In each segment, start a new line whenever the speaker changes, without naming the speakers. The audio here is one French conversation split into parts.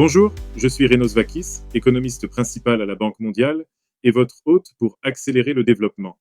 Bonjour, je suis Renos Vakis, économiste principal à la Banque mondiale et votre hôte pour accélérer le développement.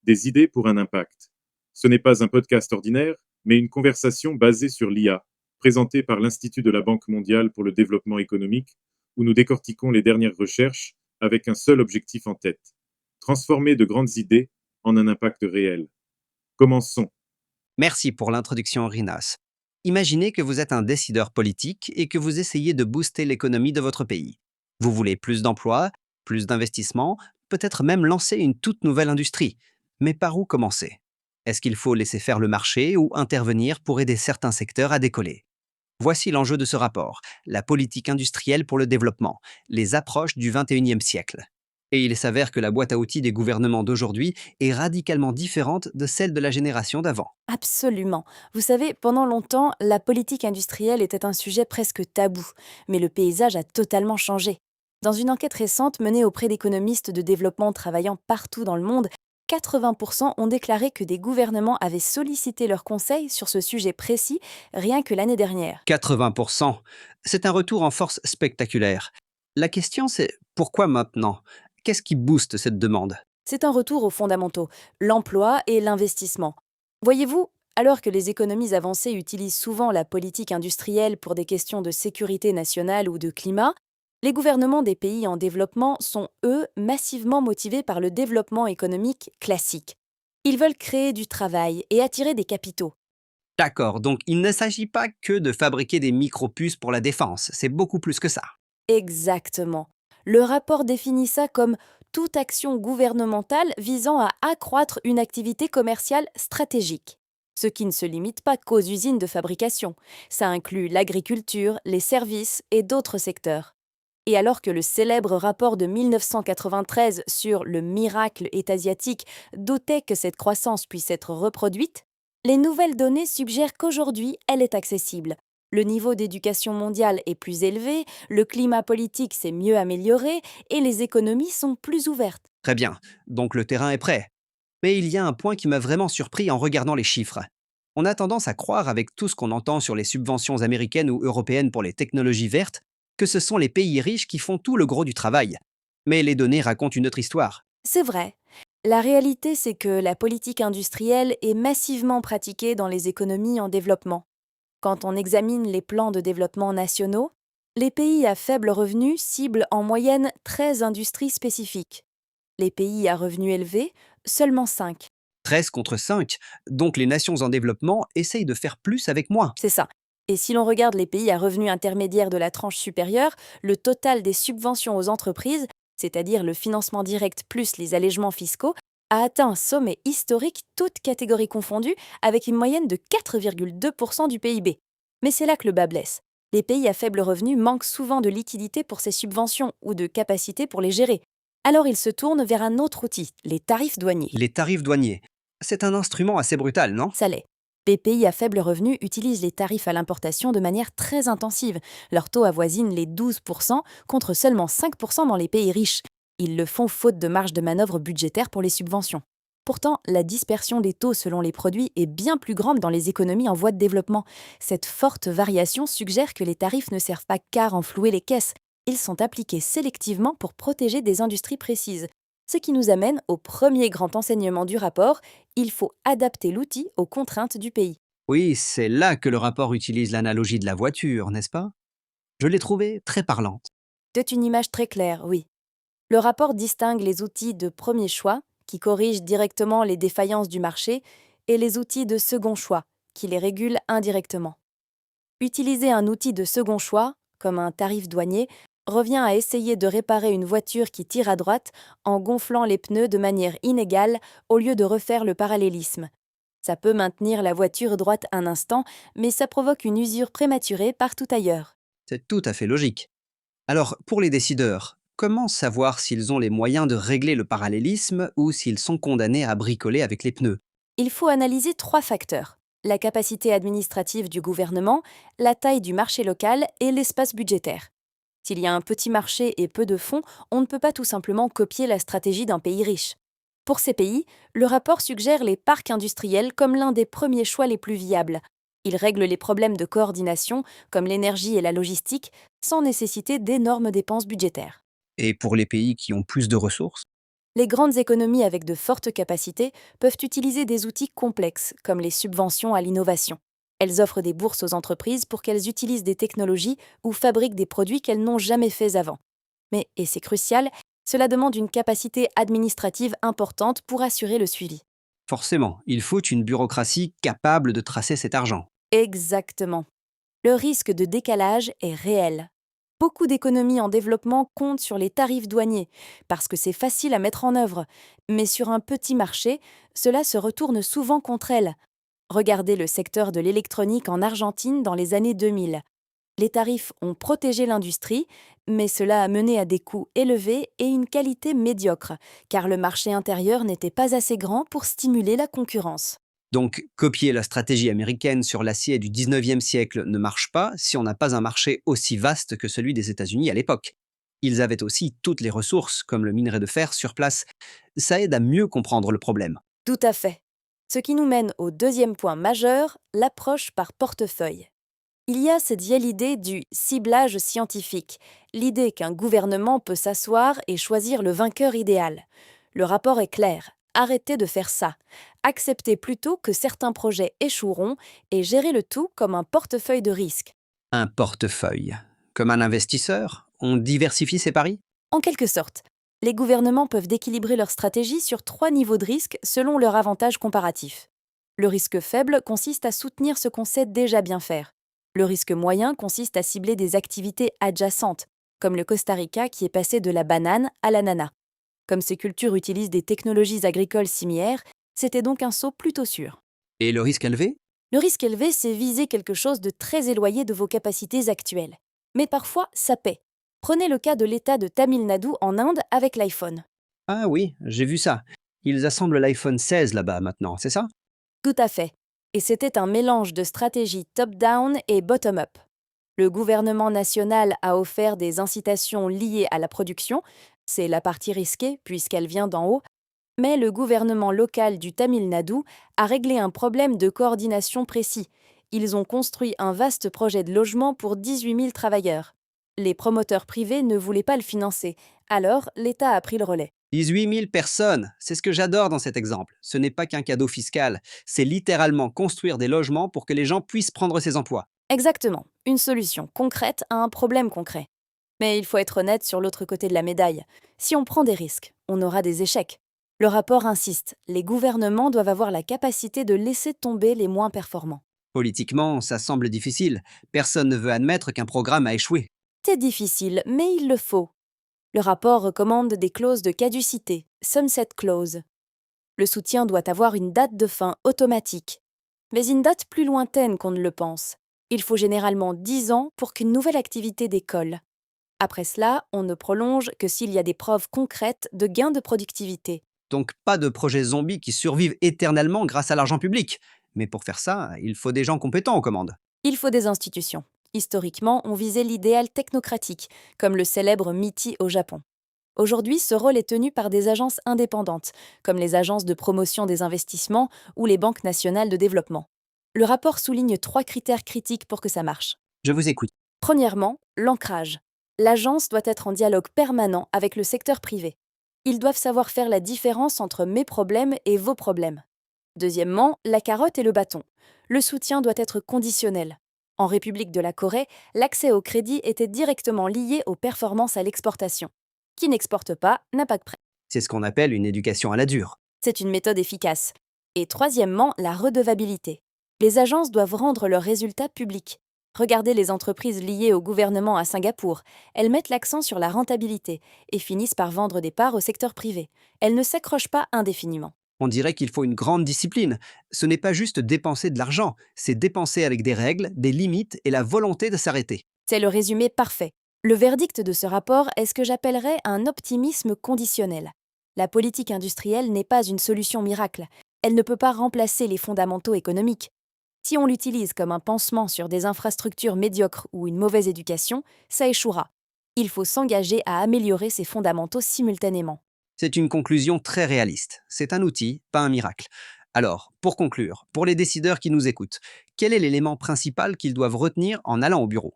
Des idées pour un impact. Ce n'est pas un podcast ordinaire, mais une conversation basée sur l'IA, présentée par l'Institut de la Banque mondiale pour le développement économique, où nous décortiquons les dernières recherches avec un seul objectif en tête: transformer de grandes idées en un impact réel. Commençons.
Merci pour l'introduction, Rinas. Imaginez que vous êtes un décideur politique et que vous essayez de booster l'économie de votre pays. Vous voulez plus d'emplois, plus d'investissements, peut-être même lancer une toute nouvelle industrie. Mais par où commencer? Est-ce qu'il faut laisser faire le marché ou intervenir pour aider certains secteurs à décoller? Voici l'enjeu de ce rapport: la politique industrielle pour le développement, les approches du 21e siècle. Et il s'avère que la boîte à outils des gouvernements d'aujourd'hui est radicalement différente de celle de la génération d'avant.
Absolument. Vous savez, pendant longtemps, la politique industrielle était un sujet presque tabou, mais le paysage a totalement changé. Dans une enquête récente menée auprès d'économistes de développement travaillant partout dans le monde, 80% ont déclaré que des gouvernements avaient sollicité leurs conseils sur ce sujet précis rien que l'année dernière.
80%, c'est un retour en force spectaculaire. La question c'est pourquoi maintenant? Qu'est-ce qui booste cette demande?
C'est un retour aux fondamentaux, l'emploi et l'investissement. Voyez-vous, alors que les économies avancées utilisent souvent la politique industrielle pour des questions de sécurité nationale ou de climat, les gouvernements des pays en développement sont, eux, massivement motivés par le développement économique classique. Ils veulent créer du travail et attirer des capitaux.
D'accord, donc il ne s'agit pas que de fabriquer des micro-puces pour la défense, c'est beaucoup plus que ça.
Exactement. Le rapport définit ça comme toute action gouvernementale visant à accroître une activité commerciale stratégique. Ce qui ne se limite pas qu'aux usines de fabrication. Ça inclut l'agriculture, les services et d'autres secteurs. Et alors que le célèbre rapport de 1993 sur le miracle est-asiatique doutait que cette croissance puisse être reproduite, les nouvelles données suggèrent qu'aujourd'hui, elle est accessible. Le niveau d'éducation mondiale est plus élevé, le climat politique s'est mieux amélioré et les économies sont plus ouvertes.
Très bien, donc le terrain est prêt. Mais il y a un point qui m'a vraiment surpris en regardant les chiffres. On a tendance à croire, avec tout ce qu'on entend sur les subventions américaines ou européennes pour les technologies vertes, que ce sont les pays riches qui font tout le gros du travail. Mais les données racontent une autre histoire.
C'est vrai. La réalité, c'est que la politique industrielle est massivement pratiquée dans les économies en développement. Quand on examine les plans de développement nationaux, les pays à faible revenu ciblent en moyenne 13 industries spécifiques. Les pays à revenus élevés, seulement 5.
13 contre 5, donc les nations en développement essayent de faire plus avec moins.
C'est ça. Et si l'on regarde les pays à revenus intermédiaires de la tranche supérieure, le total des subventions aux entreprises, c'est-à-dire le financement direct plus les allègements fiscaux, a atteint un sommet historique, toutes catégories confondues, avec une moyenne de 4,2% du PIB. Mais c'est là que le bas blesse. Les pays à faible revenu manquent souvent de liquidités pour ces subventions ou de capacité pour les gérer. Alors ils se tournent vers un autre outil, les tarifs douaniers.
Les tarifs douaniers. C'est un instrument assez brutal, non?
Ça l'est. Les pays à faible revenu utilisent les tarifs à l'importation de manière très intensive. Leur taux avoisine les 12% contre seulement 5% dans les pays riches. Ils le font faute de marge de manœuvre budgétaire pour les subventions. Pourtant, la dispersion des taux selon les produits est bien plus grande dans les économies en voie de développement. Cette forte variation suggère que les tarifs ne servent pas qu'à renflouer les caisses. Ils sont appliqués sélectivement pour protéger des industries précises. Ce qui nous amène au premier grand enseignement du rapport: il faut adapter l'outil aux contraintes du pays.
Oui, c'est là que le rapport utilise l'analogie de la voiture, n'est-ce pas? Je l'ai trouvée très parlante.
C'est une image très claire, oui. Le rapport distingue les outils de premier choix, qui corrigent directement les défaillances du marché, et les outils de second choix, qui les régulent indirectement. Utiliser un outil de second choix, comme un tarif douanier, revient à essayer de réparer une voiture qui tire à droite en gonflant les pneus de manière inégale au lieu de refaire le parallélisme. Ça peut maintenir la voiture droite un instant, mais ça provoque une usure prématurée partout ailleurs.
C'est tout à fait logique. Alors, pour les décideurs, comment savoir s'ils ont les moyens de régler le parallélisme ou s'ils sont condamnés à bricoler avec les pneus?
Il faut analyser 3 facteurs: la capacité administrative du gouvernement, la taille du marché local et l'espace budgétaire. S'il y a un petit marché et peu de fonds, on ne peut pas tout simplement copier la stratégie d'un pays riche. Pour ces pays, le rapport suggère les parcs industriels comme l'un des premiers choix les plus viables. Il règle les problèmes de coordination, comme l'énergie et la logistique, sans nécessiter d'énormes dépenses budgétaires.
Et pour les pays qui ont plus de ressources?
Les grandes économies avec de fortes capacités peuvent utiliser des outils complexes, comme les subventions à l'innovation. Elles offrent des bourses aux entreprises pour qu'elles utilisent des technologies ou fabriquent des produits qu'elles n'ont jamais faits avant. Mais, et c'est crucial, cela demande une capacité administrative importante pour assurer le suivi.
Forcément, il faut une bureaucratie capable de tracer cet argent.
Exactement. Le risque de décalage est réel. Beaucoup d'économies en développement comptent sur les tarifs douaniers, parce que c'est facile à mettre en œuvre. Mais sur un petit marché, cela se retourne souvent contre elles. Regardez le secteur de l'électronique en Argentine dans les années 2000. Les tarifs ont protégé l'industrie, mais cela a mené à des coûts élevés et une qualité médiocre, car le marché intérieur n'était pas assez grand pour stimuler la concurrence.
Donc, copier la stratégie américaine sur l'acier du 19e siècle ne marche pas si on n'a pas un marché aussi vaste que celui des États-Unis à l'époque. Ils avaient aussi toutes les ressources, comme le minerai de fer, sur place. Ça aide à mieux comprendre le problème.
Tout à fait. Ce qui nous mène au deuxième point majeur, l'approche par portefeuille. Il y a cette vieille idée du ciblage scientifique, l'idée qu'un gouvernement peut s'asseoir et choisir le vainqueur idéal. Le rapport est clair. Arrêtez de faire ça. Acceptez plutôt que certains projets échoueront et gérez le tout comme un portefeuille de risques.
Un portefeuille. Comme un investisseur, on diversifie ses paris?
En quelque sorte, les gouvernements peuvent déquilibrer leur stratégie sur 3 niveaux de risque selon leur avantage comparatif. Le risque faible consiste à soutenir ce qu'on sait déjà bien faire. Le risque moyen consiste à cibler des activités adjacentes, comme le Costa Rica qui est passé de la banane à l'ananas. Comme ces cultures utilisent des technologies agricoles similaires, c'était donc un saut plutôt sûr.
Et le risque élevé?
Le risque élevé, c'est viser quelque chose de très éloigné de vos capacités actuelles. Mais parfois, ça paie. Prenez le cas de l'État de Tamil Nadu en Inde avec l'iPhone.
Ah oui, j'ai vu ça. Ils assemblent l'iPhone 16 là-bas maintenant, c'est ça?
Tout à fait. Et c'était un mélange de stratégie top-down et bottom-up. Le gouvernement national a offert des incitations liées à la production, c'est la partie risquée puisqu'elle vient d'en haut, mais le gouvernement local du Tamil Nadu a réglé un problème de coordination précis. Ils ont construit un vaste projet de logement pour 18 000 travailleurs. Les promoteurs privés ne voulaient pas le financer, alors l'État a pris le relais.
18 000 personnes, c'est ce que j'adore dans cet exemple. Ce n'est pas qu'un cadeau fiscal, c'est littéralement construire des logements pour que les gens puissent prendre ces emplois.
Exactement, une solution concrète à un problème concret. Mais il faut être honnête sur l'autre côté de la médaille. Si on prend des risques, on aura des échecs. Le rapport insiste, les gouvernements doivent avoir la capacité de laisser tomber les moins performants.
Politiquement, ça semble difficile. Personne ne veut admettre qu'un programme a échoué.
C'est difficile, mais il le faut. Le rapport recommande des clauses de caducité, sunset clause. Le soutien doit avoir une date de fin automatique, mais une date plus lointaine qu'on ne le pense. Il faut généralement 10 ans pour qu'une nouvelle activité décolle. Après cela, on ne prolonge que s'il y a des preuves concrètes de gains de productivité.
Donc pas de projets zombies qui survivent éternellement grâce à l'argent public. Mais pour faire ça, il faut des gens compétents aux commandes.
Il faut des institutions. Historiquement, on visait l'idéal technocratique, comme le célèbre MITI au Japon. Aujourd'hui, ce rôle est tenu par des agences indépendantes, comme les agences de promotion des investissements ou les banques nationales de développement. Le rapport souligne 3 critères critiques pour que ça marche.
Je vous écoute.
Premièrement, l'ancrage. L'agence doit être en dialogue permanent avec le secteur privé. Ils doivent savoir faire la différence entre mes problèmes et vos problèmes. Deuxièmement, la carotte et le bâton. Le soutien doit être conditionnel. En République de la Corée, l'accès au crédit était directement lié aux performances à l'exportation. Qui n'exporte pas n'a pas de prêt.
C'est ce qu'on appelle une éducation à la dure.
C'est une méthode efficace. Et troisièmement, la redevabilité. Les agences doivent rendre leurs résultats publics. Regardez les entreprises liées au gouvernement à Singapour. Elles mettent l'accent sur la rentabilité et finissent par vendre des parts au secteur privé. Elles ne s'accrochent pas indéfiniment.
On dirait qu'il faut une grande discipline. Ce n'est pas juste dépenser de l'argent, c'est dépenser avec des règles, des limites et la volonté de s'arrêter.
C'est le résumé parfait. Le verdict de ce rapport est ce que j'appellerais un optimisme conditionnel. La politique industrielle n'est pas une solution miracle. Elle ne peut pas remplacer les fondamentaux économiques. Si on l'utilise comme un pansement sur des infrastructures médiocres ou une mauvaise éducation, ça échouera. Il faut s'engager à améliorer ces fondamentaux simultanément.
C'est une conclusion très réaliste. C'est un outil, pas un miracle. Alors, pour conclure, pour les décideurs qui nous écoutent, quel est l'élément principal qu'ils doivent retenir en allant au bureau?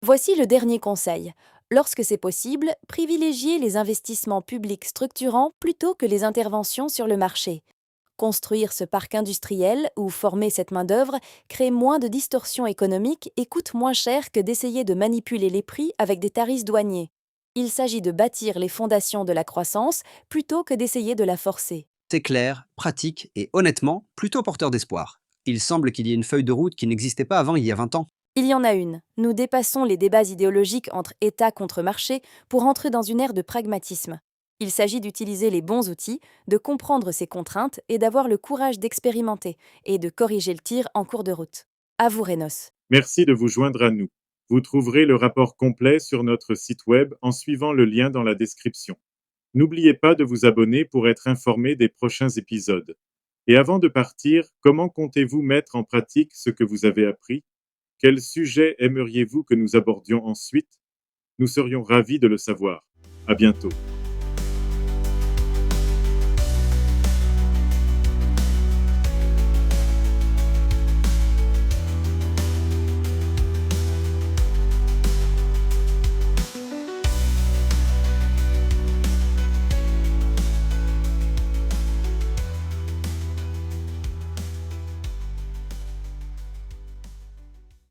Voici le dernier conseil. Lorsque c'est possible, privilégiez les investissements publics structurants plutôt que les interventions sur le marché. Construire ce parc industriel ou former cette main-d'œuvre crée moins de distorsions économiques et coûte moins cher que d'essayer de manipuler les prix avec des tarifs douaniers. Il s'agit de bâtir les fondations de la croissance plutôt que d'essayer de la forcer.
C'est clair, pratique et honnêtement, plutôt porteur d'espoir. Il semble qu'il y ait une feuille de route qui n'existait pas avant il y a 20 ans.
Il y en a une. Nous dépassons les débats idéologiques entre État contre marché pour entrer dans une ère de pragmatisme. Il s'agit d'utiliser les bons outils, de comprendre ces contraintes et d'avoir le courage d'expérimenter et de corriger le tir en cours de route. À vous, Renos.
Merci de vous joindre à nous. Vous trouverez le rapport complet sur notre site web en suivant le lien dans la description. N'oubliez pas de vous abonner pour être informé des prochains épisodes. Et avant de partir, comment comptez-vous mettre en pratique ce que vous avez appris? Quel sujet aimeriez-vous que nous abordions ensuite? Nous serions ravis de le savoir. À bientôt.